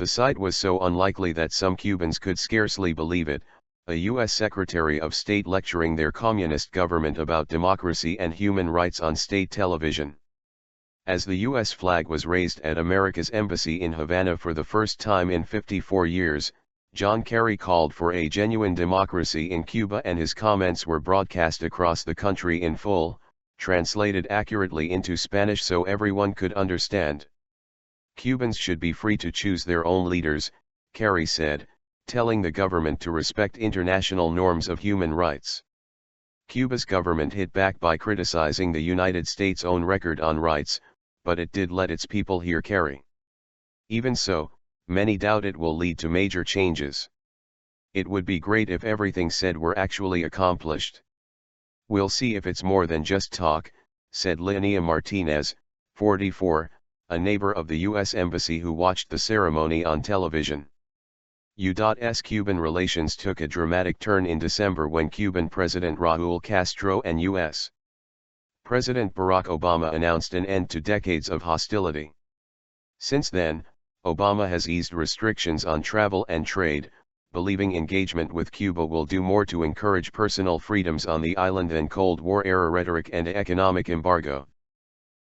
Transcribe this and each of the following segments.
The sight was so unlikely that some Cubans could scarcely believe it, a U.S. Secretary of State lecturing their communist government about democracy and human rights on state television. As the U.S. flag was raised at America's embassy in Havana for the first time in 54 years, John Kerry called for a genuine democracy in Cuba, and his comments were broadcast across the country in full, translated accurately into Spanish so everyone could understand. Cubans should be free to choose their own leaders, Kerry said, telling the government to respect international norms of human rights. Cuba's government hit back by criticizing the United States' own record on rights, but it did let its people hear Kerry. Even so, many doubt it will lead to major changes. It would be great if everything said were actually accomplished. We'll see if it's more than just talk, said Leyania Martinez, 44, a neighbor of the U.S. Embassy who watched the ceremony on television. U.S. Cuban relations took a dramatic turn in December when Cuban President Raúl Castro and U.S. President Barack Obama announced an end to decades of hostility. Since then, Obama has eased restrictions on travel and trade, believing engagement with Cuba will do more to encourage personal freedoms on the island than Cold War-era rhetoric and economic embargo.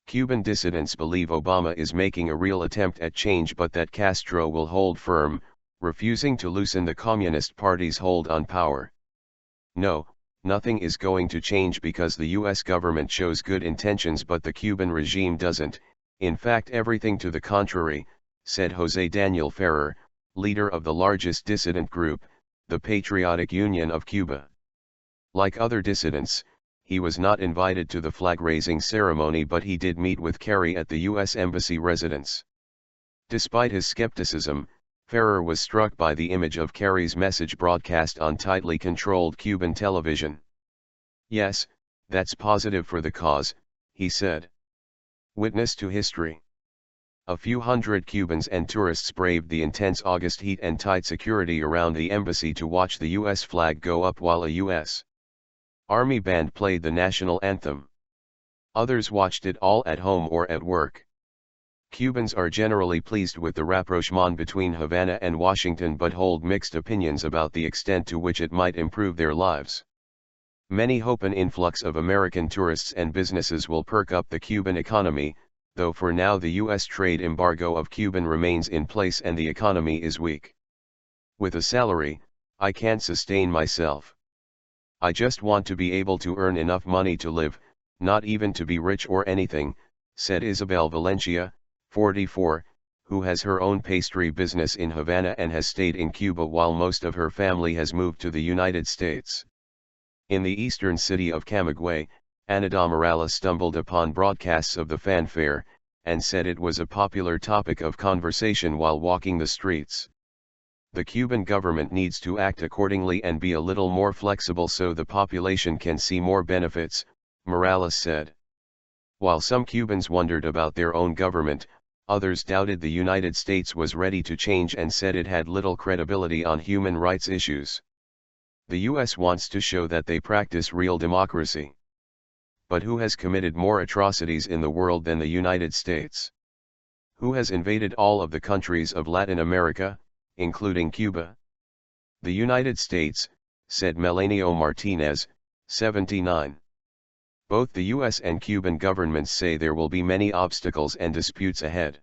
Cuban dissidents believe Obama is making a real attempt at change, but that Castro will hold firm, refusing to loosen the Communist Party's hold on power. No, nothing is going to change because the U.S. government shows good intentions but the Cuban regime doesn't, in fact everything to the contrary, said José Daniel Ferrer, leader of the largest dissident group, the Patriotic Union of Cuba. Like other dissidents, he was not invited to the flag-raising ceremony, but he did meet with Kerry at the U.S. Embassy residence. Despite his skepticism, Ferrer was struck by the image of Kerry's message broadcast on tightly controlled Cuban television. "Yes, that's positive for the cause," he said. Witness to history. A few hundred Cubans and tourists braved the intense August heat and tight security around the embassy to watch the U.S. flag go up while a U.S. Army band played the national anthem. Others watched it all at home or at work. Cubans are generally pleased with the rapprochement between Havana and Washington but hold mixed opinions about the extent to which it might improve their lives. Many hope an influx of American tourists and businesses will perk up the Cuban economy, though for now the U.S. trade embargo of Cuban remains in place and the economy is weak. "With a salary, I can't sustain myself. I just want to be able to earn enough money to live, not even to be rich or anything," said Isabel Valencia, 44, who has her own pastry business in Havana and has stayed in Cuba while most of her family has moved to the United States. In the eastern city of Camagüey, Anada Morales stumbled upon broadcasts of the fanfare, and said it was a popular topic of conversation while walking the streets. "The Cuban government needs to act accordingly and be a little more flexible so the population can see more benefits," Morales said. While some Cubans wondered about their own government, others doubted the United States was ready to change and said it had little credibility on human rights issues. The U.S. wants to show that they practice real democracy. But who has committed more atrocities in the world than the United States? Who has invaded all of the countries of Latin America, including Cuba? The United States, said Leyania Martinez, 79. Both the U.S. and Cuban governments say there will be many obstacles and disputes ahead.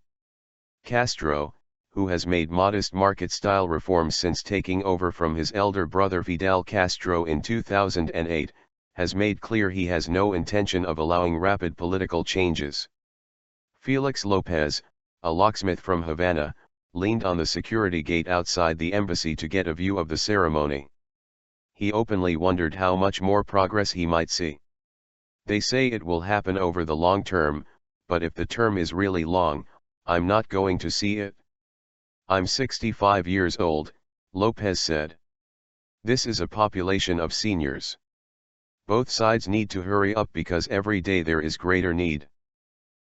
Castro, who has made modest market-style reforms since taking over from his elder brother Fidel Castro in 2008, has made clear he has no intention of allowing rapid political changes. Felix Lopez, a locksmith from Havana, leaned on the security gate outside the embassy to get a view of the ceremony. He openly wondered how much more progress he might see. "They say it will happen over the long term, but if the term is really long, I'm not going to see it. I'm 65 years old," Lopez said. "This is a population of seniors. Both sides need to hurry up because every day there is greater need."